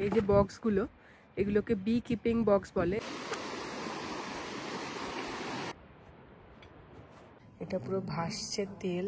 এই যে বক্সগুলো, এগুলোকে বি কিপিং বক্স বলে। এটা পুরো ভাসছে তেল।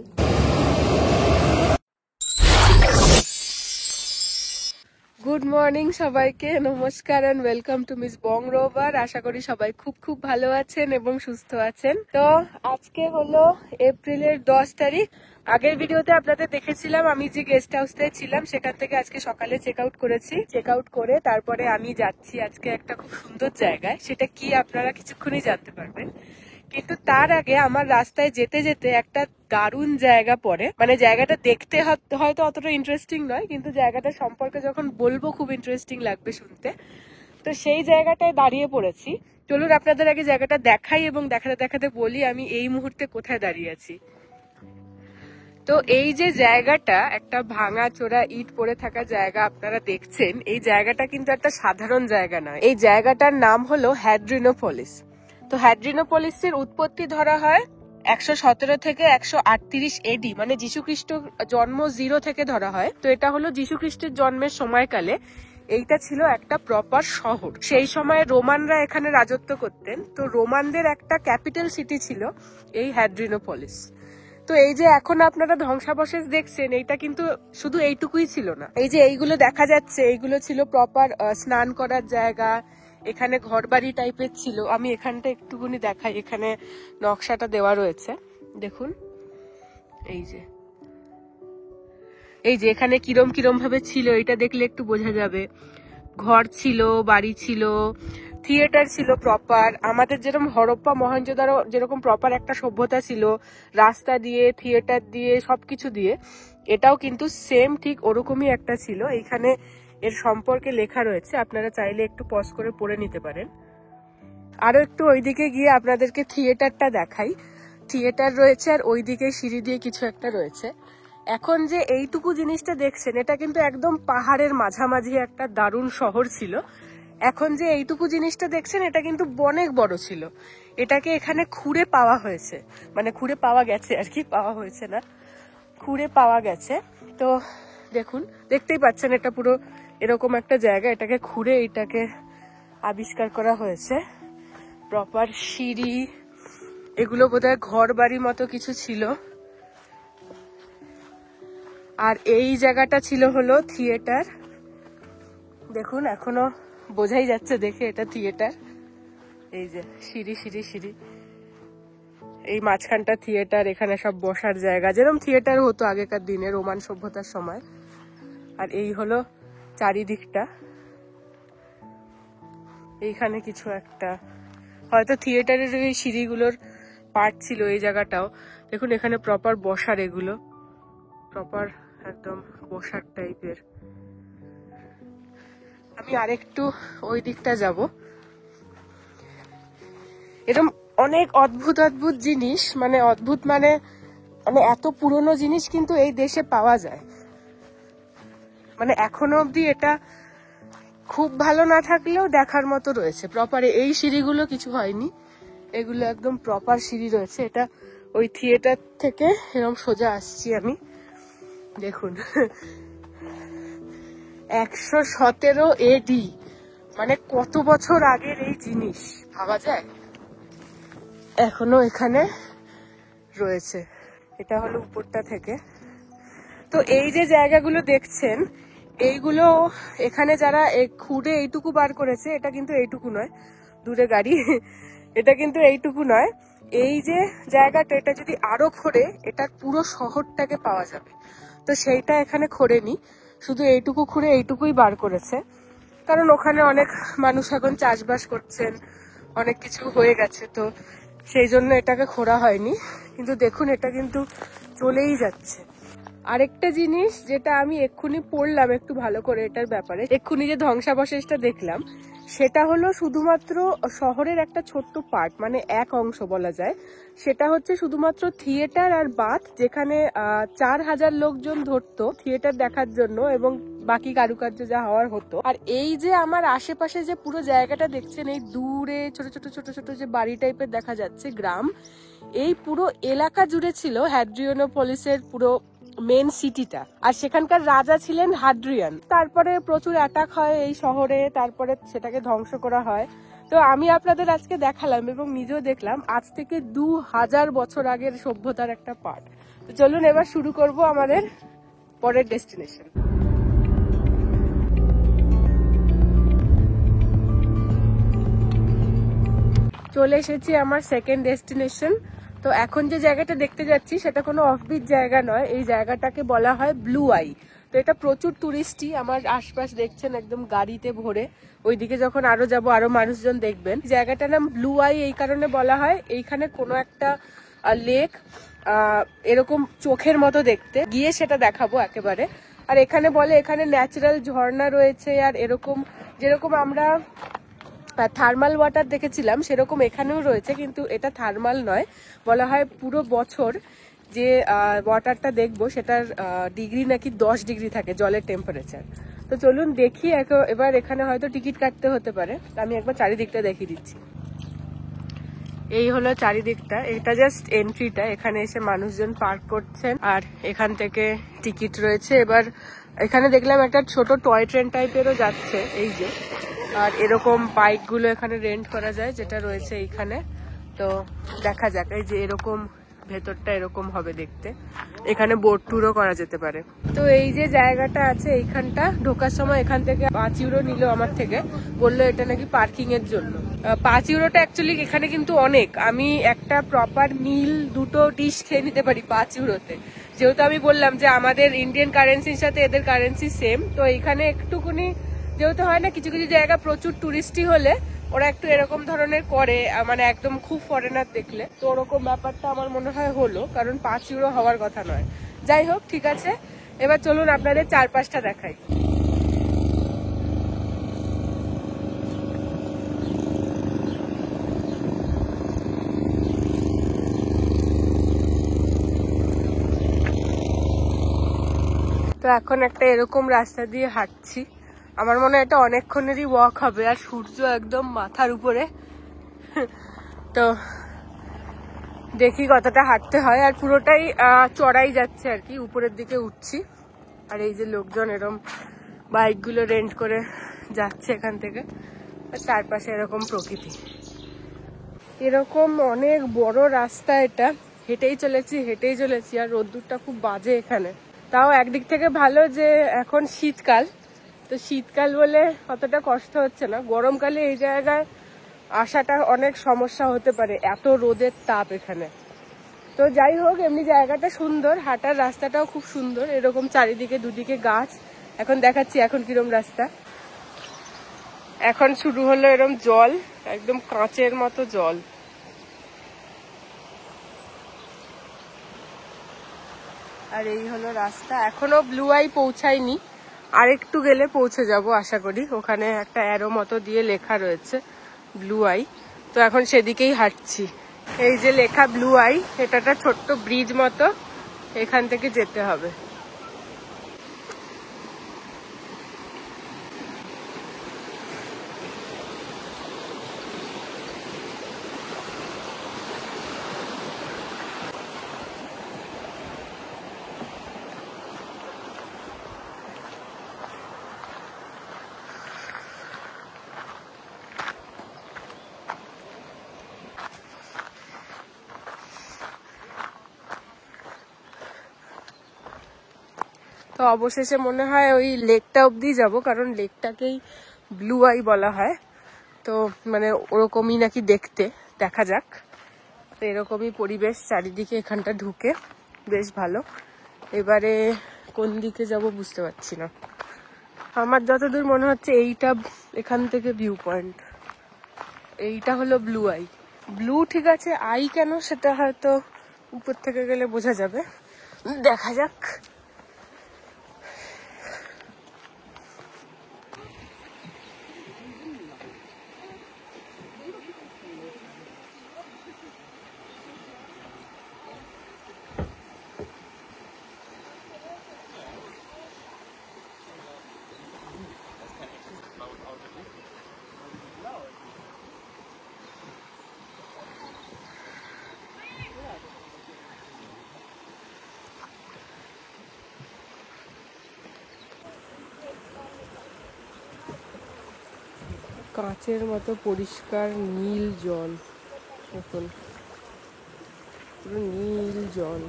গুড মর্নিং সবাইকে, নমস্কার and welcome to Miss Bong Rover. আশা করি সবাই খুব খুব ভালো আছেন এবং সুস্থ আছেন। তো আজকে হলো এপ্রিলের 10 তারিখ। আগের ভিডিওতে আপনাদের দেখেছিলাম আমি যে গেস্ট হাউসটায় ছিলাম, সেখান থেকে আজকে সকালে চেক আউট করেছি। চেক আউট করে তারপরে আমি যাচ্ছি আজকে একটা খুব সুন্দর জায়গায়। সেটা কি আপনারা কিছুক্ষণই জানতে পারবেন। কিন্তু তার আগে আমার রাস্তায় যেতে যেতে একটা দারুণ জায়গা পড়ে, মানে জায়গাটা দেখতে হয়তো অতটা ইন্টারেস্টিং নয়, কিন্তু জায়গাটা সম্পর্কে যখন বলবো খুব ইন্টারেস্টিং লাগবে শুনতে। তো সেই জায়গাটায় দাঁড়িয়ে পড়েছি। চলুন আপনাদের আগে জায়গাটা দেখাই এবং দেখাতে দেখাতে বলি আমি এই মুহূর্তে কোথায় দাঁড়িয়ে আছি। তো এই যে জায়গাটা, একটা ভাঙা চোরা ইট পড়ে থাকা জায়গা আপনারা দেখছেন, এই জায়গাটা কিন্তু একটা সাধারণ জায়গা নয়। এই জায়গাটার নাম হলো হ্যাড্রিনোপলিস। তো হ্যাড্রিনোপলিসের উৎপত্তি ধরা হয় 117 থেকে 138 এডি, মানে যীশুখ্রিস্ট জন্ম 0 থেকে ধরা হয়। তো এটা হলো যীশুখ্রিস্টের জন্মের সময়কালে এইটা ছিল একটা প্রপার শহর। সেই সময় রোমানরা এখানে রাজত্ব করতেন। তো রোমানদের একটা ক্যাপিটাল সিটি ছিল এই হ্যাড্রিনোপলিস। তো এই যে এখন আপনারা ধ্বংসাবশেষ দেখছেন, এইটা কিন্তু শুধু এইটুকুই ছিল না। এই যে এইগুলো দেখা যাচ্ছে, এইগুলো ছিল প্রপার স্নান করার জায়গা। এখানে ঘরবাড়ি টাইপের ছিল। আমি এখানটা একটুখানি দেখাই, এখানে নকশাটা দেওয়া রয়েছে দেখুন। এই যে এখানে কিরম কিরম ভাবে ছিল, এটা দেখলে একটু বোঝা যাবে। ঘর ছিল, বাড়ি ছিল, থিয়েটার ছিল প্রপার। আমাদের যেরকম হরপ্পা মহেঞ্জোদারো যেরকম প্রপার একটা সভ্যতা ছিল, রাস্তা দিয়ে, থিয়েটার দিয়ে, সবকিছু দিয়ে, এটাও কিন্তু সেম ঠিক ওরকমই একটা ছিল। এইখানে এর সম্পর্কে লেখা রয়েছে, আপনারা চাইলে একটু পজ করে পড়ে নিতে পারেন। আরো একটু ওইদিকে গিয়ে আপনাদেরকে থিয়েটারটা দেখাই। থিয়েটার রয়েছে আর ওইদিকে সিঁড়ি দিয়ে কিছু একটা রয়েছে। এখন যে এইটুকু জিনিসটা দেখছেন, এটা কিন্তু একদম পাহাড়ের মাঝামাঝি একটা দারুণ শহর ছিল। এখন যে এইটুকু জিনিসটা দেখছেন, এটা কিন্তু অনেক বড় ছিল। এটাকে এখানে খুঁড়ে পাওয়া হয়েছে, মানে খুঁড়ে পাওয়া গেছে আর কি, পাওয়া হয়েছে না, খুঁড়ে পাওয়া গেছে। তো দেখুন, দেখতেই পাচ্ছেন এটা পুরো এরকম একটা জায়গা। এটাকে খুঁড়ে এটাকে আবিষ্কার করা হয়েছে। প্রপার সিঁড়ি, এগুলো বোধহয় ঘর বাড়ির মতো কিছু ছিল। আর এই জায়গাটা ছিল হলো থিয়েটার। দেখুন এখনো বোঝাই যাচ্ছে দেখে এটা থিয়েটার। এই যে সিঁড়ি সিঁড়ি সিঁড়ি, এই মাঝখানটা থিয়েটার। এখানে সব বসার জায়গা, যেরকম থিয়েটার হতো আগেকার দিনে রোমান সভ্যতার সময়। আর এই হলো চারিদিকটা। এইখানে কিছু একটা হয়তো থিয়েটারের এই সিঁড়িগুলোর পার্ট ছিল এই জায়গাটাও। দেখুন এখানে প্রপার বসার, এগুলো প্রপার একদম বসার টাইপের। আমি আরেকটু ওই দিকটা যাব। এরকম অনেক অদ্ভুত অদ্ভুত জিনিস, মানে অদ্ভুত মানে এত পুরনো জিনিস কিন্তু এই দেশে পাওয়া যায়। মানে এখনো অব্দি এটা খুব ভালো না থাকলেও দেখার মতো রয়েছে। প্রপার এই সিঁড়িগুলো কিছু হয়নি, এগুলো একদম প্রপার সিঁড়ি রয়েছে। এটা ওই থিয়েটার থেকে এরকম সোজা আসছি আমি। দেখুন 117 এডি, মানে কত বছর আগের এই জিনিস, ভাবা যায় এখনো এখানে রয়েছে। এটা হলো উপরটা থেকে। তো এই যে জায়গাগুলো দেখছেন, এইগুলো এখানে যারা খুঁড়ে এইটুকু বার করেছে, এটা কিন্তু এইটুকু নয়, দূরে গাড়ি, এটা কিন্তু এইটুকু নয়। এই যে জায়গাটা, এটা যদি আরো খোঁড়ে এটার পুরো শহরটাকে পাওয়া যাবে। তো সেইটা এখানে খোঁড়েনি, শুধু এইটুকু খুঁড়ে এইটুকুই বার করেছে। কারণ ওখানে অনেক মানুষ এখন চাষবাস করছেন, অনেক কিছু হয়ে গেছে, তো সেই জন্য এটাকে খোঁড়া হয়নি। কিন্তু দেখুন এটা কিন্তু চলেই যাচ্ছে। আরেকটা জিনিস যেটা আমি এক্ষুনি পড়লাম একটু ভালো করে এটার ব্যাপারে, এক্ষুনি যে ধ্বংসাবশেষটা দেখলাম, সেটা হলো শুধুমাত্র শহরের একটা ছোট্ট পার্ট, মানে এক অংশ বলা যায়। সেটা হচ্ছে শুধুমাত্র থিয়েটার আর বাথ, যেখানে 4000 লোকজন ধরতো থিয়েটার দেখার জন্য, এবং বাকি কারুকার্য যা হওয়ার হতো। আর এই যে আমার আশেপাশে যে পুরো জায়গাটা দেখছেন, এই দূরে ছোট ছোট ছোট ছোট যে বাড়ি টাইপের দেখা যাচ্ছে, গ্রাম, এই পুরো এলাকা জুড়ে ছিল হ্যাড্রিনোপলিসের পুরো মেন সিটিটা। আর সেখানকার রাজা ছিলেন হাড্রিয়ান। তারপরে প্রচুর অ্যাটাক হয় এই শহরে, তারপরে সেটাকে ধ্বংস করা হয়। তো আমি আপনাদের আজকে দেখালাম এবং নিজেও দেখলাম আজ থেকে 2000 বছর আগের সভ্যতার একটা পার্ট। তো চলুন এবার শুরু করব আমাদের পরের ডেস্টিনেশন। চলে এসেছি আমার সেকেন্ড ডেস্টিনেশন। তো এখন যে জায়গাটা দেখতে যাচ্ছি সেটা কোনো অফবিট জায়গা নয়, এই জায়গাটাকে বলা হয় ব্লু আই। তো এটা প্রচুর টুরিস্টই আমার আশপাশ দেখছেন একদম গাড়িতে ভরে। ওইদিকে যখন আরো যাব আরো মানুষজন দেখবেন। জায়গাটার নাম ব্লু আই এই কারণে বলা হয়, এইখানে কোনো একটা লেক এরকম চোখের মতো দেখতে, গিয়ে সেটা দেখাবো একেবারে। আর এখানে বলে এখানে ন্যাচারাল ঝর্ণা রয়েছে, আর এরকম যেরকম আমরা থার্মাল ওয়াটার দেখেছিলাম সেরকম এখানেও রয়েছে, কিন্তু এটা থার্মাল নয়। বলা হয় পুরো বছর যে ওয়াটারটা দেখবো সেটার ডিগ্রি নাকি 10 ডিগ্রি থাকে জলের টেম্পারেচার। তো চলুন দেখি। এবার এখানে হয়তো টিকিট কাটতে হতে পারে, আমি একবার চারিদিকটা দেখিয়ে দিচ্ছি। এই হলো চারিদিকটা, এটা জাস্ট এন্ট্রিটা। এখানে এসে মানুষজন পার্ক করছেন আর এখান থেকে টিকিট রয়েছে। এবার এখানে দেখলাম একটা ছোট টয় ট্রেন টাইপেরও যাচ্ছে, এই যে। আর এরকম বাইক গুলো এখানে রেন্ট করা যায়, যেটা রয়েছে এইখানে। তো দেখা যাক, এই যে এরকম ভেতরটা এরকম হবে দেখতে। এখানে বোট ট্যুরও করা যেতে পারে। তো এই যে জায়গাটা আছে এইখানটা, ঢোকার সময় এখান থেকে 5 ইউরো নিল আমার থেকে, বললো এটা নাকি পার্কিং এর জন্য। 5 ইউরোটা অ্যাকচুয়ালি এখানে কিন্তু অনেক। আমি একটা প্রপার মিল, দুটো ডিশ খেয়ে নিতে পারি 5 ইউরোতে। যেহেতু আমি বললাম যে আমাদের ইন্ডিয়ান কারেন্সির সাথে এদের কারেন্সি সেম, তো এইখানে একটুকুনি যেহেতু হয় না, কিছু কিছু জায়গা প্রচুর টুরিস্টি হলে ওরা একটু এরকম ধরনের করে, মানে একদম খুব ফরেনার দেখলে। তো ওরকম ব্যাপারটা আমার মনে হয় হলো, কারণ 5 ইউরো হওয়ার কথা নয়। যাই হোক, ঠিক আছে, এবার চলুন আপনাদের চারপাশটা দেখাই। তো এখন একটা এরকম রাস্তা দিয়ে হাঁটছি। আমার মনে হয় এটা অনেকক্ষণেরই ওয়াক হবে, আর সূর্য একদম মাথার উপরে। তো দেখি কতটা হাঁটতে হয়। আর পুরোটাই চড়াই যাচ্ছে আর কি, উপরের দিকে উঠছি। আর এই যে লোকজন এরকম বাইকগুলো রেন্ট করে যাচ্ছে এখান থেকে, আর চারপাশে এরকম প্রকৃতি। এরকম অনেক বড় রাস্তা এটা, হেঁটেই চলেছি। আর রোদ্দুরটা খুব বাজে এখানে। তাও একদিক থেকে ভালো যে এখন শীতকাল, তো শীতকাল বলে অতটা কষ্ট হচ্ছে না। গরমকালে এই জায়গায় আসাটা অনেক সমস্যা হতে পারে, এত রোদের তাপ এখানে। তো যাই হোক, এমনি জায়গাটা সুন্দর, হাঁটার রাস্তাটাও খুব সুন্দর, এরকম চারিদিকে দুদিকে গাছ। এখন দেখাচ্ছি এখন কিরম রাস্তা। এখন শুরু হলো এরকম জল, একদম কাঁচের মতো জল। আর এই হলো রাস্তা। এখনো ব্লু আই পৌঁছায়নি, আর একটু গেলে পৌঁছে যাব আশা করি। ওখানে একটা অ্যারো মতো দিয়ে লেখা রয়েছে ব্লু আই, তো এখন সেদিকেই হাঁটছি। এই যে লেখা ব্লু আই, এটা একটা ছোট্ট ব্রিজ মতো, এখান থেকে যেতে হবে। তো অবশেষে মনে হয় ওই লেকটা অব্দি যাব, কারণ লেকটাকেই ব্লু আই বলা হয়। তো মানে ওরকমই নাকি দেখতে, দেখা যাক। তো এরকমই পরিবেশ চারিদিকে, এখানটা ঢুকে বেশ ভালো। এবারে কোন দিকে যাব বুঝতে পারছি না। আমার যতদূর মনে হচ্ছে এইটা, এখান থেকে ভিউ পয়েন্ট, এইটা হলো ব্লু আই। ব্লু ঠিক আছে, আই কেন সেটা হয়তো উপর থেকে গেলে বোঝা যাবে, দেখা যাক। কাঁচের মতো পরিষ্কার নীল জল, দেখুন পুরো নীল জল।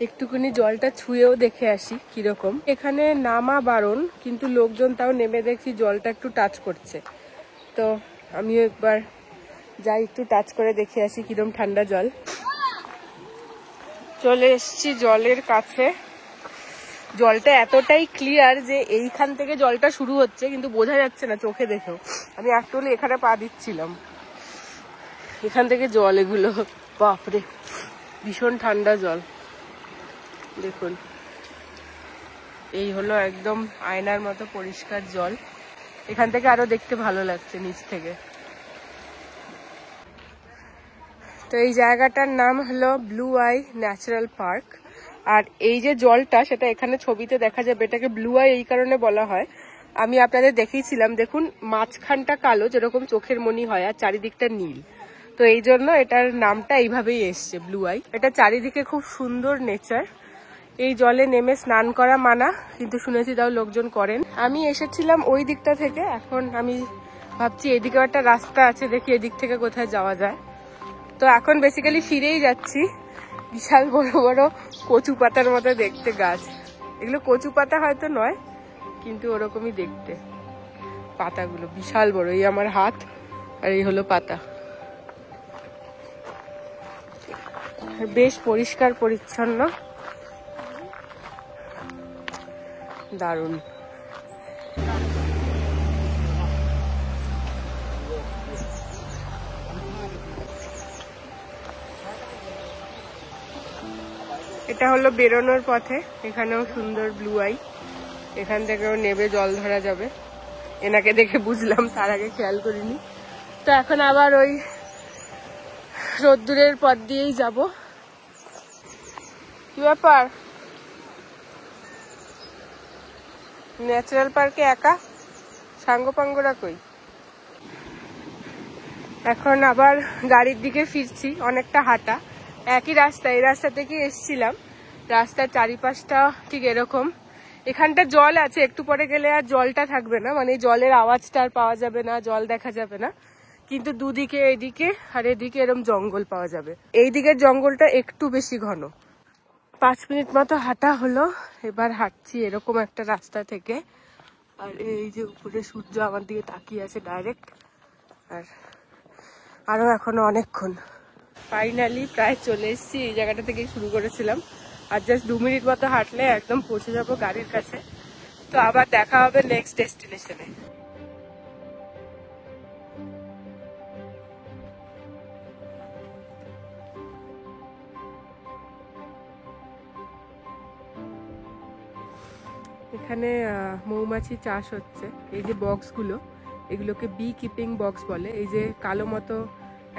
একটুখানি জলটা ছুঁয়েও দেখে আসি কিরকম। এখানে নামা বারণ, কিন্তু লোকজন তাও নেমে দেখছি জলটা একটু টাচ করছে। তো আমিও একবার যাই, একটু টাচ করে দেখে আসি কিরকম ঠান্ডা জল। চলে এসছি জলের কাছে। জলটা এতটাই ক্লিয়ার যে এইখান থেকে জলটা শুরু হচ্ছে, কিন্তু বোঝা যাচ্ছে না চোখে দেখেও। আমি একটুখানি এখানে পা দিচ্ছিলাম, এখান থেকে জল এগুলো, বাপরে ভীষণ ঠান্ডা জল। দেখুন এই হলো একদম আয়নার মতো পরিষ্কার জল। এখান থেকে আরো দেখতে ভালো লাগছে নিচ থেকে। তো এই জায়গাটার নাম হলো ব্লু আই ন্যাচারাল পার্ক। আর এই যে জলটা, সেটা এখানে ছবিতে দেখা যাবে। এটাকে ব্লু আই এই কারণে বলা হয়, আমি আপনাদের দেখিয়েছিলাম, দেখুন মাঝখানটা কালো যেরকম চোখের মনি হয়, আর চারিদিকটা নীল। তো এই জন্য এটার নামটা এইভাবেই এসছে, ব্লু আই। এটা চারিদিকে খুব সুন্দর নেচার। এই জলে নেমে স্নান করা মানা, কিন্তু শুনেছি তাও লোকজন করেন। আমি এসেছিলাম ওই দিকটা থেকে, এখন আমি ভাবছি এদিকে একটা রাস্তা আছে, দেখি এদিক থেকে কোথায় যাওয়া যায়। তো এখন বেসিক্যালি ফিরেই যাচ্ছি। বিশাল বড় বড় কচু পাতার মতো দেখতে গাছ, এগুলো কচু পাতা হয়তো নয়, কিন্তু ওরকমই দেখতে। পাতাগুলো বিশাল বড়, এই আমার হাত, আর এই হলো পাতা। বেশ পরিষ্কার পরিচ্ছন্ন, দারুণ। এটা হলো বেরোনোর পথে, এখানেও সুন্দর ব্লু আই। এখান থেকেও নেবে জল ধরা যাবে। এনাকে দেখে বুঝলাম, তার আগে খেয়াল করিনি। তো এখন আবার ওই রোদ্দুরের পথ দিয়েই যাব। কি ব্যাপার, ন্যাচারাল পার্কে একা? সাঙ্গ পাঙ্গরা কই? এখন আবার গাড়ির দিকে ফিরছি, অনেকটা হাঁটা, একই রাস্তা। এই রাস্তা থেকে এসছিলাম। রাস্তার চারিপাশটা ঠিক এরকম। এখানটা জল আছে, একটু পরে গেলে আর জলটা থাকবে না, মানে জলের আওয়াজটা আর পাওয়া যাবে না, জল দেখা যাবে না। কিন্তু দুদিকে, এইদিকে আর এদিকে এরকম জঙ্গল পাওয়া যাবে। এই দিকের জঙ্গলটা একটু বেশি ঘন। 5 মিনিট মতো হাঁটা হলো। এবার হাঁটছি এরকম একটা রাস্তা থেকে, আর এই যে উপরে সূর্য আমার দিকে তাকিয়ে আছে ডাইরেক্ট। আর আরো এখনো অনেকক্ষণ। ফাইনালি প্রায় চলে এসেছি। এই জায়গাটা থেকে শুরু করেছিলাম, আর জাস্ট 2 মিনিট মতো হাঁটলে একদম পৌঁছে যাবো গাড়ির কাছে। তো আবার দেখা হবে নেক্সট ডেস্টিনেশনে। এখানে মৌমাছি চাষ হচ্ছে। এই যে বক্সগুলো, এগুলোকে বি কিপিং বক্স বলে। এই যে কালো মতো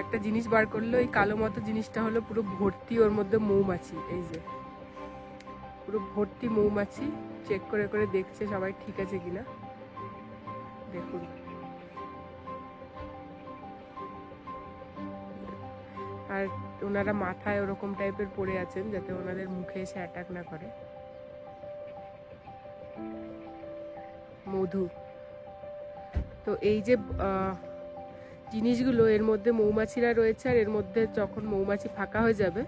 একটা জিনিস বার করলো, এই কালো মতো জিনিসটা হলো পুরো ভর্তি ওর মধ্যে মৌমাছি। এই যে পুরো ভর্তি মৌমাছি, চেক করে করে দেখছে সবাই ঠিক আছে কিনা। দেখুন আর ওনারা মাথায় ওরকম টাইপের পরে আছেন যাতে ওনাদের মুখে এসে অ্যাটাক না করে। মধু। তো এই যে জিনিসগুলো, এর মধ্যে মৌমাছিরা রয়েছে, আর এর মধ্যে যখন মৌমাছি ফাঁকা হয়ে যাবে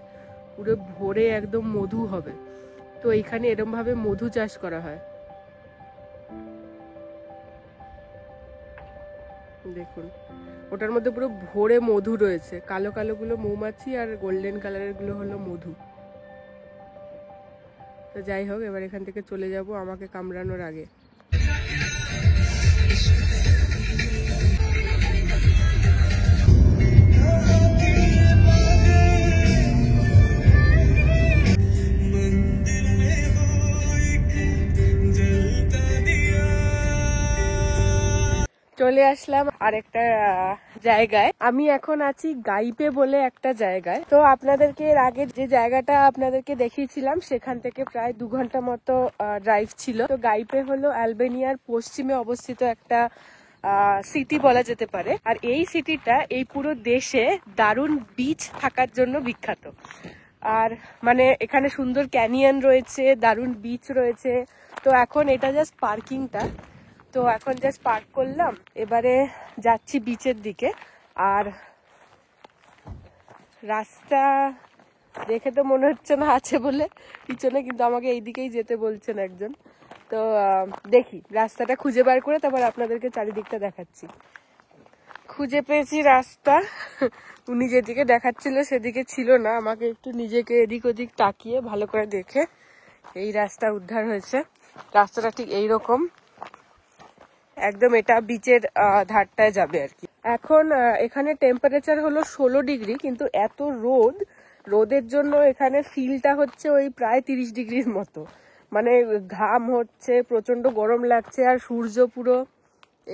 পুরো ভরে একদম মধু হবে। তো এইখানে এরকম ভাবে মধু চাষ করা হয়। দেখুন ওটার মধ্যে পুরো ভরে মধু রয়েছে। কালো কালো গুলো মৌমাছি, আর গোল্ডেন কালারের গুলো হলো মধু। তো যাই হোক, এবার এখান থেকে চলে যাব আমাকে কামড়ানোর আগে। চলে আসলাম আরেকটা জায়গায়। আমি এখন আছি গাইপে বলে একটা জায়গায়। তো আপনাদেরকে এর আগে যে জায়গাটা আপনাদেরকে দেখিয়েছিলাম, সেখান থেকে প্রায় 2 ঘন্টা মতো ড্রাইভ ছিল। তো গাইপে হলো আলবেনিয়ার পশ্চিমে অবস্থিত একটা সিটি বলা যেতে পারে। আর এই সিটিটা এই পুরো দেশে দারুণ বিচ থাকার জন্য বিখ্যাত। আর মানে এখানে সুন্দর ক্যানিয়ন রয়েছে, দারুণ বিচ রয়েছে। তো এখন এটা জাস্ট পার্কিংটা, তো এখন জাস্ট পার্ক করলাম, এবারে যাচ্ছি বিচের দিকে। আর রাস্তা দেখে তো মনে হচ্ছে না আছে বলে পিছনে, কিন্তু আমাকে এই দিকেই যেতে বলছেন একজন। তো দেখি রাস্তাটা খুঁজে বার করে তারপর আপনাদেরকে চারিদিকটা দেখাচ্ছি। খুঁজে পেয়েছি রাস্তা, উনি যেদিকে দেখাচ্ছিল সেদিকে ছিল না, আমাকে একটু নিজেকে এদিক ওদিক তাকিয়ে ভালো করে দেখে এই রাস্তা উদ্ধার হয়েছে। রাস্তাটা ঠিক এইরকম, একদম এটা বিচের ধারটায় যাবে আর কি। এখন এখানে টেম্পারেচার হলো 16 ডিগ্রি, কিন্তু এত রোদের জন্য এখানে ফিলটা হচ্ছে ওই প্রায় 30 ডিগ্রির মতো। মানে ঘাম হচ্ছে, প্রচন্ড গরম লাগছে, আর সূর্য পুরো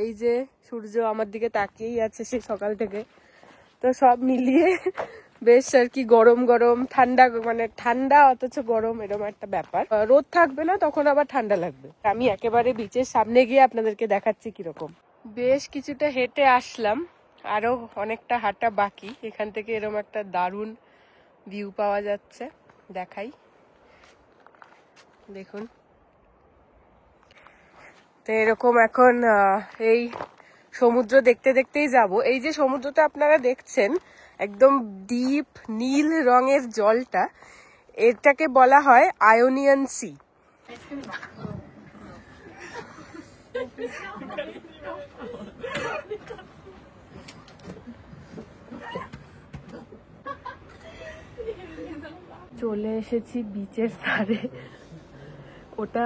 এই যে সূর্য আমার দিকে তাকিয়েই আছে সেই সকাল থেকে। তো সব মিলিয়ে বেশ আর কি গরম গরম ঠান্ডা, মানে ঠান্ডা অথচ গরম, এরকম একটা ব্যাপার। রোদ থাকবে না, তখন আবার ঠান্ডা লাগবে। আমি একেবারে বিচের সামনে গিয়ে আপনাদেরকে দেখাচ্ছি কিরকম। বেশ কিছুটা হেঁটে আসলাম, আরো অনেকটা হাঁটা বাকি। এখান থেকে এরকম একটা দারুণ ভিউ পাওয়া যাচ্ছে, দেখাই, দেখুন। তো এরকম এখন এই সমুদ্র দেখতে দেখতেই যাব। এই যে সমুদ্রটা আপনারা দেখছেন একদম ডিপ নীল রঙের জলটা, এটাকে বলা হয় আয়োনিয়ান সি। চলে এসেছি বিচের ধারে। ওটা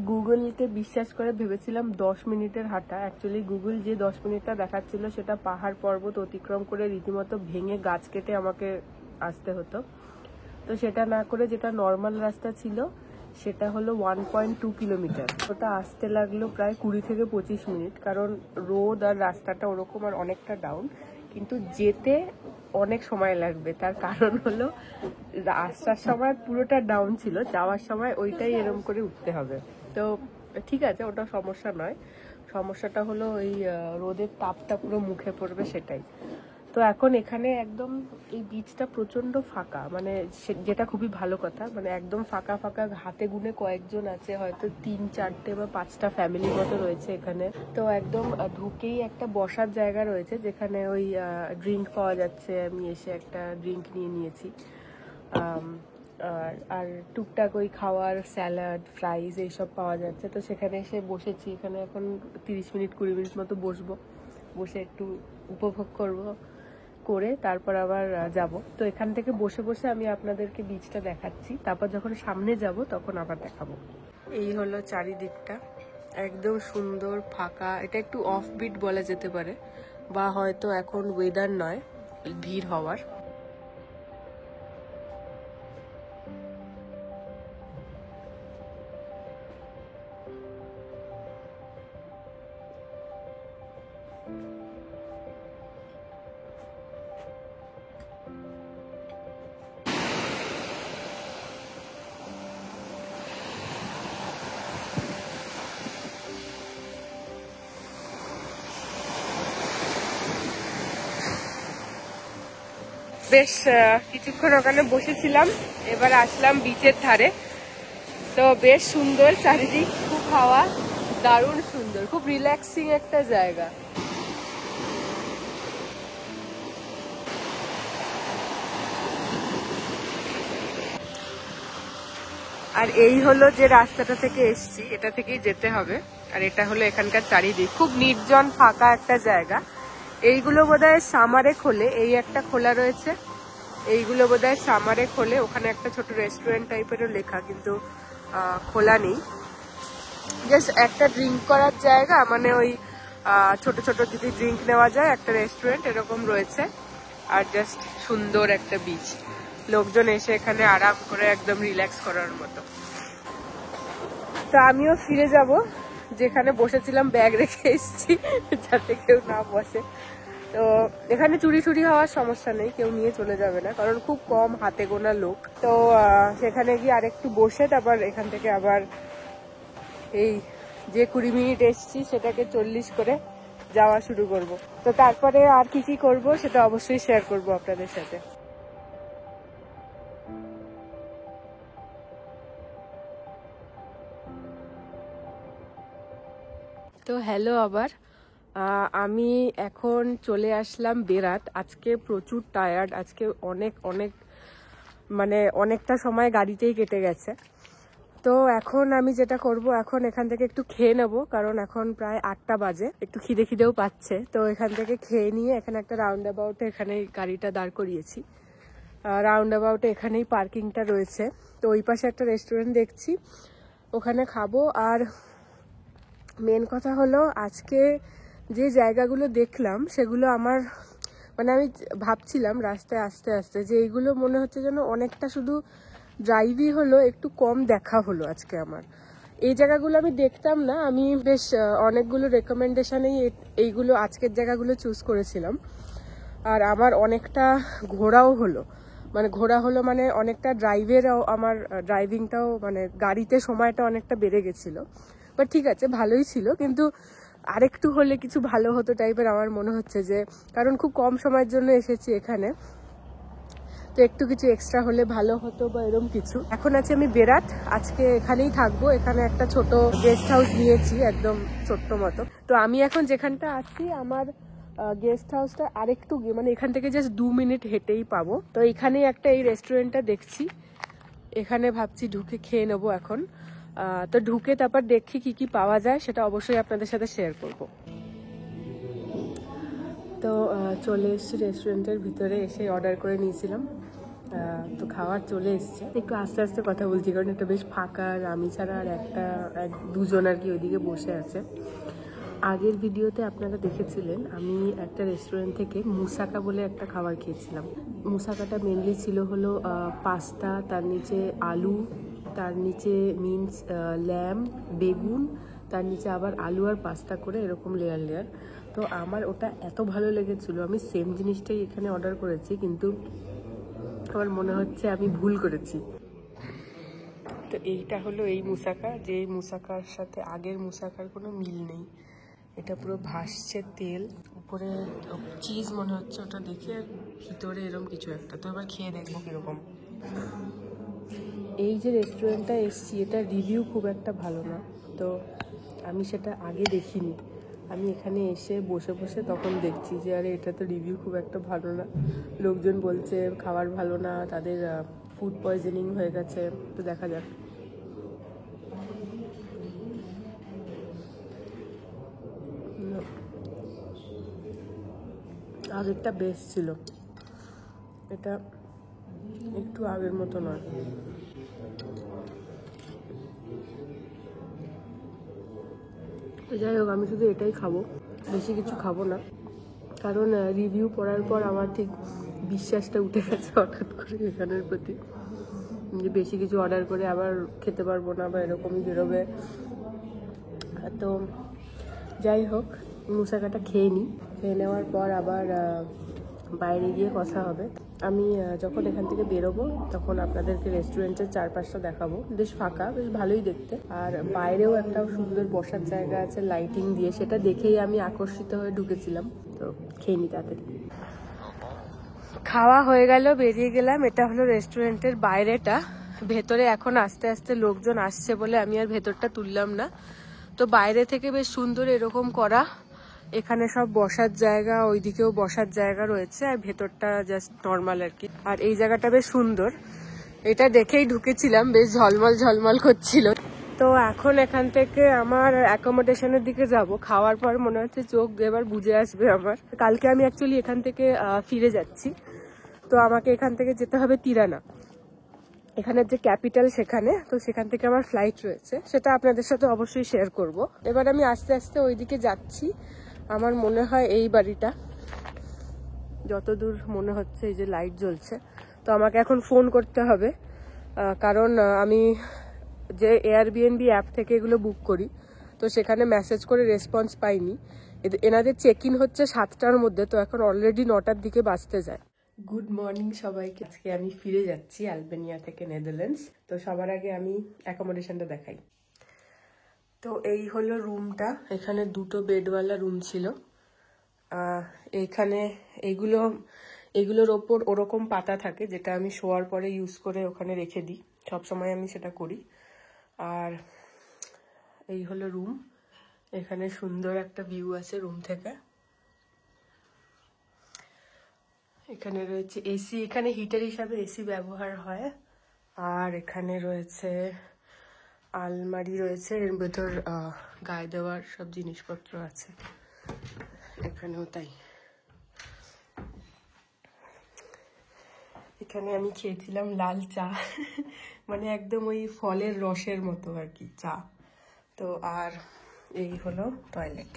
গুগলকে বিশ্বাস করে ভেবেছিলাম 10 মিনিটের হাঁটা, অ্যাকচুয়ালি গুগল যে 10 মিনিটটা দেখাচ্ছিল সেটা পাহাড় পর্বত অতিক্রম করে রীতিমতো ভেঙে গাছ কেটে আমাকে আসতে হতো। তো সেটা না করে যেটা নর্মাল রাস্তা ছিল সেটা হলো 1.2 কিলোমিটার। ওটা আসতে লাগলো প্রায় 20 থেকে 25 মিনিট, কারণ রোদ আর রাস্তাটা ওরকম আর অনেকটা ডাউন, কিন্তু যেতে অনেক সময় লাগবে। তার কারণ হলো আসার সময় পুরোটা ডাউন ছিল, যাওয়ার সময় ওইটাই এরম করে উঠতে হবে। তো ঠিক আছে, ওটা সমস্যা নয়, সমস্যাটা হলো ওই রোদের তাপটা পুরো মুখে পড়বে, সেটাই। তো এখন এখানে একদম এই বিচটা প্রচন্ড ফাঁকা, মানে যেটা খুবই ভালো কথা, মানে একদম ফাঁকা ফাঁকা, হাতে গুনে কয়েকজন আছে, হয়তো 3, 4টে বা 5টা ফ্যামিলির মতো রয়েছে এখানে। তো একদম ঢুকেই একটা বসার জায়গা রয়েছে যেখানে ওই ড্রিঙ্ক পাওয়া যাচ্ছে। আমি এসে একটা ড্রিঙ্ক নিয়ে নিয়েছি। আর টুকটাক ওই খাওয়ার স্যালাড, ফ্রাইজ এইসব পাওয়া যাচ্ছে। তো সেখানে এসে বসেছি, এখানে এখন 30 মিনিট 20 মিনিট মতো বসবো, বসে একটু উপভোগ করব, করে তারপর আবার যাব। তো এখান থেকে বসে বসে আমি আপনাদেরকে বিচটা দেখাচ্ছি, তারপর যখন সামনে যাব তখন আবার দেখাবো। এই হলো চারিদিকটা, একদম সুন্দর ফাঁকা। এটা একটু অফ বিট বলা যেতে পারে, বা হয়তো এখন ওয়েদার নয় ভিড় হওয়ার। বেশ কিছুক্ষণ ওখানে বসেছিলাম, এবার আসলাম বিচের ধারে। তো বেশ সুন্দর চারিদিক, খুব হাওয়া, দারুণ সুন্দর, খুব রিল্যাক্সিং একটা জায়গা। আর এই হলো যে রাস্তাটা থেকে এসছি, এটা থেকেই যেতে হবে। আর এটা হলো এখানকার চারিদিক, খুব নির্জন ফাঁকা একটা জায়গা। এইগুলো বোধহয় সামারে খোলে, এই একটা খোলা রয়েছে, এইগুলো বোধহয় সামারে খোলে। ওখানে একটা ছোট রেস্টুরেন্ট টাইপেরও লেখা, কিন্তু খোলা নেই। জাস্ট একটা ড্রিঙ্ক করার জায়গা, মানে ওই ছোট ছোট যদি ড্রিঙ্ক নেওয়া যায়, একটা রেস্টুরেন্ট এরকম রয়েছে। আর জাস্ট সুন্দর একটা বিচ, লোকজন এসে এখানে আরাম করে একদম রিল্যাক্স করার মতো। তো আমিও ফিরে যাব যেখানে বসেছিলাম, ব্যাগ রেখে এসেছি যাতে কেউ না বসে। তো এখানে চুরি হওয়ার সমস্যা নেই, কেউ নিয়ে চলে যাবে না, কারণ খুব কম, হাতে গোনা লোক। তো সেখানে গিয়ে আরেকটু বসে তারপর এখান থেকে আবার এই যে 20 মিনিট এসছি সেটাকে 40 করে যাওয়া শুরু করব। তো তারপরে আর কি কি করব সেটা অবশ্যই শেয়ার করব আপনাদের সাথে। তো হ্যালো আবার আমি এখন চলে আসলাম বেরাত। আজকে প্রচুর টায়ার্ড, আজকে অনেক অনেক মানে অনেকটা সময় গাড়িতেই কেটে গেছে। তো এখন আমি যেটা করব, এখন এখান থেকে একটু খেয়ে নেবো, কারণ এখন প্রায় 8টা বাজে, একটু খিদেও পাচ্ছে। তো এখান থেকে খেয়ে নিয়ে এখানে একটা রাউন্ড অ্যাবাউটে এখানে গাড়িটা দাঁড় করিয়েছি। রাউন্ড অ্যাবাউটে এখানেই পার্কিংটা রয়েছে। তো ওই পাশে একটা রেস্টুরেন্ট দেখছি, ওখানে খাবো। আর মেন কথা হলো আজকে যে জায়গাগুলো দেখলাম সেগুলো আমার মানে আমি ভাবছিলাম রাস্তায় আস্তে আস্তে যে এইগুলো মনে হচ্ছে যেন অনেকটা শুধু ড্রাইভই হলো, একটু কম দেখা হলো আজকে আমার। এই জায়গাগুলো আমি দেখতাম না, আমি বেশ অনেকগুলো রেকমেন্ডেশনেই এইগুলো আজকের জায়গাগুলো চুজ করেছিলাম। আর আমার অনেকটা ঘোরাও হলো, মানে ঘোরা হলো মানে অনেকটা ড্রাইভেরও আমার ড্রাইভিংটাও মানে গাড়িতে সময়টা অনেকটা বেড়ে গেছিলো। বাট ঠিক আছে, ভালোই ছিল, কিন্তু আরেকটু হলে কিছু ভালো হতো টাইপের আমার মনে হচ্ছে। যে কারণ খুব কম সময়ের জন্য এসেছি এখানে, তো একটু কিছু এক্সট্রা হলে ভালো হতো বা এরকম কিছু। এখন আছি আমি বেরাত, আজকে এখানেই থাকবো। এখানে একটা ছোট গেস্ট হাউস নিয়েছি, একদম ছোট্ট মতো। তো আমি এখন যেখানটা আছি আমার গেস্ট হাউসটা আরেকটু মানে এখান থেকে জাস্ট 2 মিনিট হেঁটেই পাবো। তো এখানেই একটা এই রেস্টুরেন্টটা দেখছি, এখানে ভাবছি ঢুকে খেয়ে নেবো এখন। তো ঢুকে তারপর দেখি কি কি পাওয়া যায়, সেটা অবশ্যই আপনাদের সাথে শেয়ার করব। তো চলে এসেছি রেস্টুরেন্টের ভিতরে, এসে অর্ডার করে নিয়েছিলাম। তো খাবার চলে এসছে। একটু আস্তে আস্তে কথা বলছি কারণ এটা বেশ ফাঁকা, আর আমি ছাড়া আর দুজন আর কি ওইদিকে বসে আছে। আগের ভিডিওতে আপনারা দেখেছিলেন আমি একটা রেস্টুরেন্ট থেকে মুসাকা বলে একটা খাবার খেয়েছিলাম। মুসাকাটা মেনলি ছিল হলো পাস্তা, তার নিচে আলু, তার নিচে মিন্স ল্যাম, বেগুন, তার নিচে আবার আলু আর পাস্তা করে এরকম লেয়ার লেয়ার। তো আমার ওটা এত ভালো লেগেছিলো, আমি সেম জিনিসটাই এখানে অর্ডার করেছি, কিন্তু আমার মনে হচ্ছে আমি ভুল করেছি। তো এইটা হলো এই মুসাকা, যে এই মুসাকার সাথে আগের মুসাকার কোনো মিল নেই। এটা পুরো ভাসছে তেল, উপরে চিজ মনে হচ্ছে ওটা দেখে, আর ভিতরে এরকম কিছু একটা। তো এবার খেয়ে দেখবো কিরকম। এই যে রেস্টুরেন্টটা এসছি, এটা রিভিউ খুব একটা ভালো না, তো আমি সেটা আগে দেখিনি। আমি এখানে এসে বসে বসে তখন দেখছি যে আরে এটা তো রিভিউ খুব একটা ভালো না, লোকজন বলছে খাবার ভালো না, তাদের ফুড পয়জনিং হয়ে গেছে। তো দেখা যাক। আগেরটা বেস্ট ছিল, এটা একটু আগের মতো নয়। যাই হোক, আমি শুধু এটাই খাবো, বেশি কিছু খাবো না, কারণ রিভিউ পড়ার পর আমার ঠিক বিশ্বাসটা উঠে গেছে হঠাৎ করে এখানের প্রতি, যে বেশি কিছু অর্ডার করে আবার খেতে পারবো না বা এরকমই বেরোবে। তো যাই হোক, মুসাকাটা খেয়ে নিই, খেয়ে নেওয়ার পর আবার বাইরে গিয়ে কথা হবে। আমি যখন এখান থেকে বেরোবো তখন আপনাদেরকে রেস্টুরেন্টের চারপাশটা দেখাবো। বেশ ফাঁকা, বেশ ভালোই দেখতে, আর বাইরেও একটা সুন্দর বসার জায়গা আছে লাইটিং দিয়ে, সেটা দেখেই আমি আকর্ষিত হয়ে ঢুকেছিলাম। তো খেয়ে নিই তাড়াতাড়ি। খাওয়া হয়ে গেল, বেরিয়ে গেলাম। এটা হলো রেস্টুরেন্টের বাইরেটা, ভেতরে এখন আস্তে আস্তে লোকজন আসছে বলে আমি আর ভেতরটা তুললাম না। তো বাইরে থেকে বেশ সুন্দর এরকম করা, এখানে সব বসার জায়গা, ওইদিকেও বসার জায়গা রয়েছে, আর ভেতরটা জাস্ট নর্মাল আর কি। আর এই জায়গাটা বেশ সুন্দর, এটা দেখেই ঢুকেছিলাম, বেশ ঝলমল ঝলমল করছিল। তো এখন এখান থেকে আমার অ্যাকোমোডেশনের দিকে যাব। খাওয়ার পর মনে হচ্ছে চোখ এবার বুঝে আসবে আমার। কালকে আমি অ্যাকচুয়ালি এখান থেকে ফিরে যাচ্ছি, তো আমাকে এখান থেকে যেতে হবে তিরানা, এখানের যে ক্যাপিটাল সেখানে। তো সেখান থেকে আমার ফ্লাইট রয়েছে, সেটা আপনাদের সাথে অবশ্যই শেয়ার করব। এবার আমি আস্তে আস্তে ওইদিকে যাচ্ছি। আমার মনে হয় এই বাড়িটা, যতদূর মনে হচ্ছে এই যে লাইট জ্বলছে। তো আমাকে এখন ফোন করতে হবে, কারণ আমি যে এয়ারবিএনবি অ্যাপ থেকে এগুলো বুক করি, তো সেখানে মেসেজ করে রেসপন্স পাইনি। এনাদের চেক ইন হচ্ছে 7টার মধ্যে, তো এখন অলরেডি 9টার দিকে বাজতে যায়। গুড মর্নিং সবাইকে। আজকে আমি ফিরে যাচ্ছি আলবেনিয়া থেকে নেদারল্যান্ডস। তো সবার আগে আমি অ্যাকোমোডেশনটা দেখাই। তো এই হলো রুমটা, এখানে 2টো বেডওয়ালা রুম ছিল। এইখানে এগুলোর ওপর ওরকম পাতা থাকে, যেটা আমি শোয়ার পরে ইউজ করে ওখানে রেখে দিই, সবসময় আমি সেটা করি। আর এই হলো রুম, এখানে সুন্দর একটা ভিউ আছে রুম থেকে। এখানে রয়েছে এসি, এখানে হিটার হিসাবে এসি ব্যবহার হয়। আর এখানে রয়েছে আলমারি রয়েছে, এর ভেতর গায়ে দেওয়ার সব জিনিসপত্র আছে। এখানেও তাই। এখানে আমি খেয়েছিলাম লাল চা, মানে একদম ওই ফলের রসের মতো আর কি চা। তো আর এই হলো টয়লেট।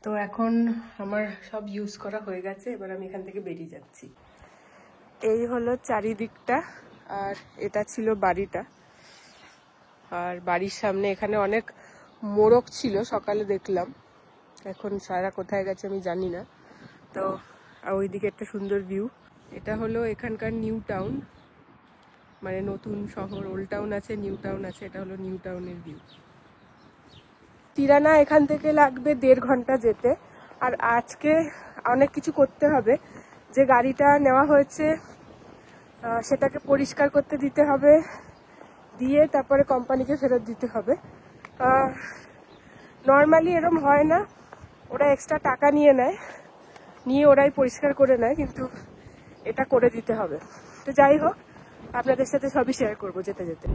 তো এখন আমার সব ইউজ করা হয়ে গেছে, এবার আমি এখান থেকে বেরিয়ে যাচ্ছি। এই হলো চারিদিকটা, আর এটা ছিল বাড়িটা। আর বাড়ির সামনে এখানে অনেক মোরগ ছিল, সকালে দেখলাম। এখন সারা কোথায় গেছে আমি জানি না। তো ওইদিকে একটা সুন্দর ভিউ। এটা হলো এখানকার নিউ টাউন, মানে নতুন শহর। ওল্ড টাউন আছে, নিউ টাউন আছে, এটা হলো নিউ টাউনের ভিউ। তিরানা এখান থেকে লাগবে 1.5 ঘন্টা যেতে। আর আজকে অনেক কিছু করতে হবে। যে গাড়িটা নেওয়া হয়েছে সেটাকে পরিষ্কার করতে দিতে হবে, দিয়ে তারপরে কোম্পানিকে ফেরত দিতে হবে। নর্মালি এরম হয় না, ওরা এক্সট্রা টাকা নিয়ে নেয়, নিয়ে ওরাই পরিষ্কার করে নেয়, কিন্তু এটা করে দিতে হবে। তো যাই হোক, আপনাদের সাথে সবই শেয়ার করবো যেতে যেতে।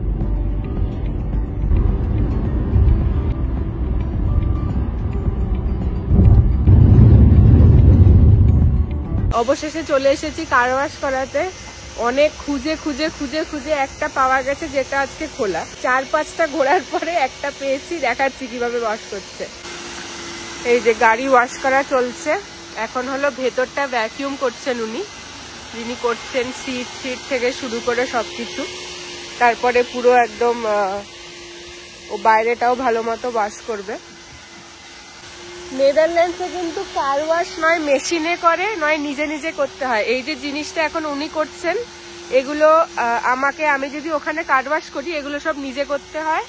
অবশেষে চলে এসেছি কার ওয়াশ করাতে। অনেক খুঁজে খুঁজে খুঁজে খুঁজে একটা পাওয়া গেছে, যেটা আজকে খোলা। 4-5টা ঘোরার পরে একটা পেয়েছি, দেখাচ্ছি কিভাবে ওয়াশ করছে। এই যে গাড়ি ওয়াশ করা চলছে। এখন হলো ভেতরটা ভ্যাকিউম করছেন উনি, যিনি করছেন সিট থেকে শুরু করে সবকিছু। তারপরে পুরো একদম ও বাইরেটাও ভালো মতো ওয়াশ করবে। নেদারল্যান্ডসে কিন্তু কার ওয়াশ নয় মেশিনে করে, নয় নিজে নিজে করতে হয়। এই যে জিনিসটা এখন উনি করছেন, এগুলো আমি যদি ওখানে কার ওয়াশ করি, এগুলো সব নিজে করতে হয়।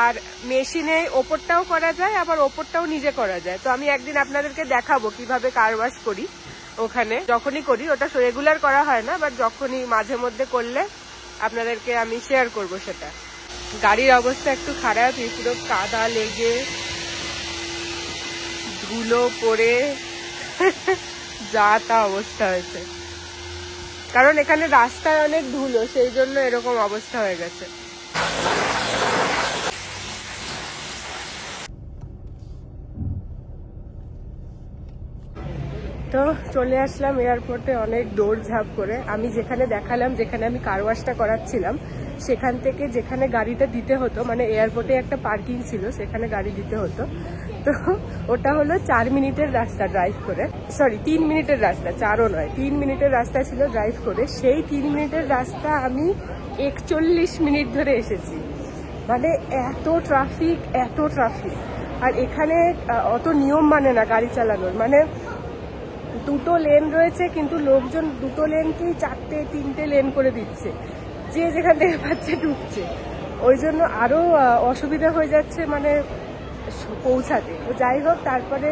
আর মেশিনে ওপরটাও করা যায়, আবার ওপরটাও নিজে করা যায়। তো আমি একদিন আপনাদেরকে দেখাবো কিভাবে কার ওয়াশ করি ওখানে। যখনই করি, ওটা রেগুলার করা হয় না, বাট যখনই মাঝে মধ্যে করলে আপনাদেরকে আমি শেয়ার করব সেটা। গাড়ির অবস্থা একটু খারাপ, পুরো কাদা লেগে ধুলো পড়ে যা তা অবস্থা হয়েছে। কারণ এখানে রাস্তায় অনেক ধুলো, সেই জন্য এরকম অবস্থা হয়ে গেছে। তো চলে আসলাম এয়ারপোর্টে অনেক দৌড়ঝাঁপ করে। আমি যেখানে দেখালাম, যেখানে আমি কার ওয়াশটা করাচ্ছিলাম, সেখান থেকে যেখানে গাড়িটা দিতে হতো, মানে এয়ারপোর্টে একটা পার্কিং ছিল, সেখানে গাড়ি দিতে হতো। তো ওটা হলো 4 মিনিটের রাস্তা ড্রাইভ করে, সরি 3 মিনিটের রাস্তা, 4ও নয়, 3 মিনিটের রাস্তা ছিল ড্রাইভ করে। সেই 3 মিনিটের রাস্তা আমি 41 মিনিট ধরে এসেছি। মানে এত ট্রাফিক, এত ট্রাফিক। আর এখানে অত নিয়ম মানে না গাড়ি চালানোর, মানে 2টো লেন রয়েছে, কিন্তু লোকজন 2টো লেনকেই 4টে-3টে লেন করে দিচ্ছে, যে যেখান থেকে পাচ্ছে ঢুকছে। ওই জন্য আরো অসুবিধা হয়ে যাচ্ছে মানে পৌঁছাতে। তো যাই হোক, তারপরে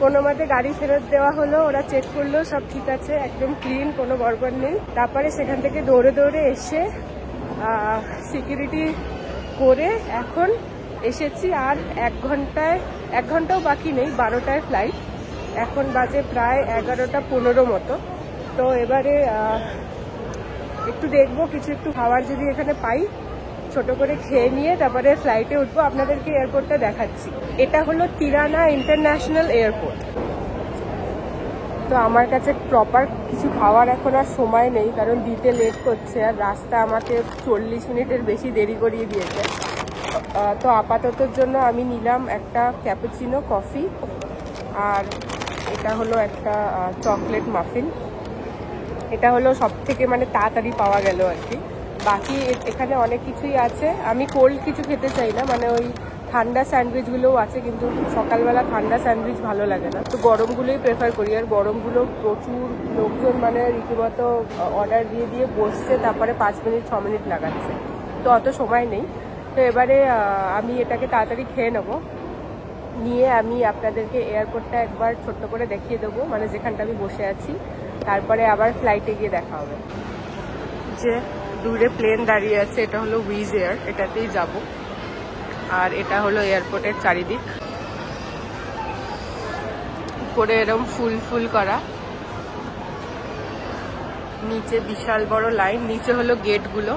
কোনো মতে গাড়ি ফেরত দেওয়া হলো। ওরা চেক করলো, সব ঠিক আছে, একদম ক্লিন, কোনো গড়বড় নেই। তারপরে সেখান থেকে দৌড়ে দৌড়ে এসে সিকিউরিটি করে এখন এসেছি। আর 1 ঘন্টাও বাকি নেই, 12টায় ফ্লাইট। এখন বাজে প্রায় 11টা 15 মতো। তো এবারে একটু দেখবো, কিছু একটু খাবার যদি এখানে পাই, ছোট করে খেয়ে নিয়ে তারপরে ফ্লাইটে উঠবো। আপনাদেরকে এয়ারপোর্টটা দেখাচ্ছি। এটা হলো তিরানা ইন্টারন্যাশনাল এয়ারপোর্ট। তো আমার কাছে প্রপার কিছু খাওয়ার এখন আর সময় নেই, কারণ দিতে লেট করছে, আর রাস্তা আমাকে 40 মিনিটের বেশি দেরি করিয়ে দিয়েছে। তো আপাততর জন্য আমি নিলাম একটা ক্যাপুচিনো কফি, আর এটা হলো একটা চকলেট মাফিন। এটা হলো সব থেকে মানে তাড়াতাড়ি পাওয়া গেল আর কি। বাকি এখানে অনেক কিছুই আছে। আমি কোল্ড কিছু খেতে চাই না, মানে ওই ঠান্ডা স্যান্ডউইচগুলোও আছে, কিন্তু সকালবেলা ঠান্ডা স্যান্ডউইচ ভালো লাগে না, তো গরমগুলোই প্রেফার করি। আর গরমগুলো প্রচুর লোকজন মানে রীতিমতো অর্ডার দিয়ে দিয়ে বসছে, তারপরে 5 মিনিট 6 মিনিট লাগাচ্ছে, তো অত সময় নেই। তো এবারে আমি এটাকে তাড়াতাড়ি খেয়ে নেবো, নিয়ে আমি আপনাদেরকে এয়ারপোর্টটা একবার ছোট্ট করে দেখিয়ে দেবো, মানে যেখানটা আমি বসে আছি। তারপরে আবার ফ্লাইটে গিয়ে দেখা হবে। যে দূরে প্লেন দাঁড়িয়ে আছে, এটা হলো উইজ এয়ার, এটাতেই যাব। আর এটা হলো এয়ারপোর্টের চারিদিক, উপরে এরকম ফুল ফুল করা, নিচে বিশাল বড় লাইন, নিচে হলো গেটগুলো,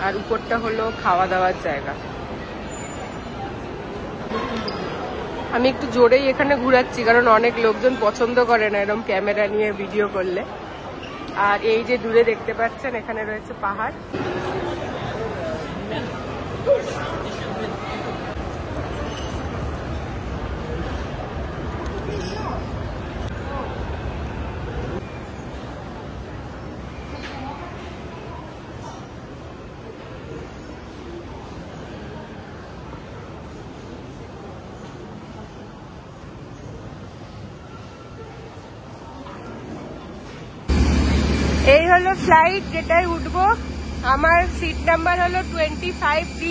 আর উপরটা হলো খাওয়া দাওয়ার জায়গা। আমি একটু জোরেই এখানে ঘুরাচ্ছি কারণ অনেক লোকজন পছন্দ করে না এরকম ক্যামেরা নিয়ে ভিডিও করলে। আর এই যে দূরে দেখতে পাচ্ছেন এখানে রয়েছে পাহাড়। এই হলো ফ্লাইট যেটাই উঠবো। আমার সিট নাম্বার হলো 25D।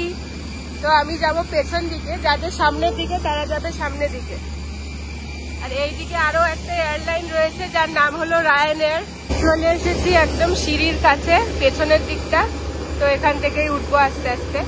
তো আমি যাব পেছন দিকে, যাদের সামনের দিকে তারা যাবে সামনের দিকে। আর এইদিকে আরো একটা এয়ারলাইন রয়েছে যার নাম হলো রায়ানএয়ার। চলে এসেছি একদম সিঁড়ির কাছে পেছনের দিকটা, তো এখান থেকেই উঠবো আস্তে আস্তে।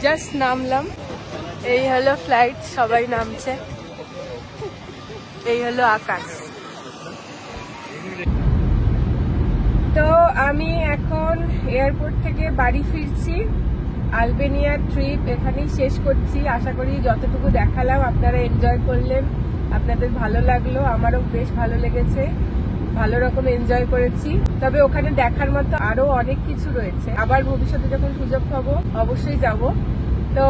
জাস্ট নামলাম, এই হলো ফ্লাইট, সবাই নামছে, এই হলো আকাশ। তো আমি এখন এয়ারপোর্ট থেকে বাড়ি ফিরছি। আলবেনিয়ার ট্রিপ এখানেই শেষ করছি। আশা করি যতটুকু দেখালাম আপনারা এনজয় করলেন, আপনাদের ভালো লাগলো। আমারও বেশ ভালো লেগেছে, ভালো রকম এনজয় করেছি। তবে ওখানে দেখার মতো আরো অনেক কিছু রয়েছে, আবার ভবিষ্যতে যখন সুযোগ পাবো অবশ্যই যাব। তো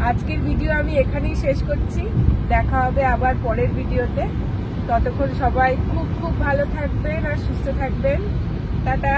আজকের ভিডিও আমি এখানেই শেষ করছি, দেখা হবে আবার পরের ভিডিওতে। ততক্ষণ সবাই খুব খুব ভালো থাকবেন আর সুস্থ থাকবেন। টাটা।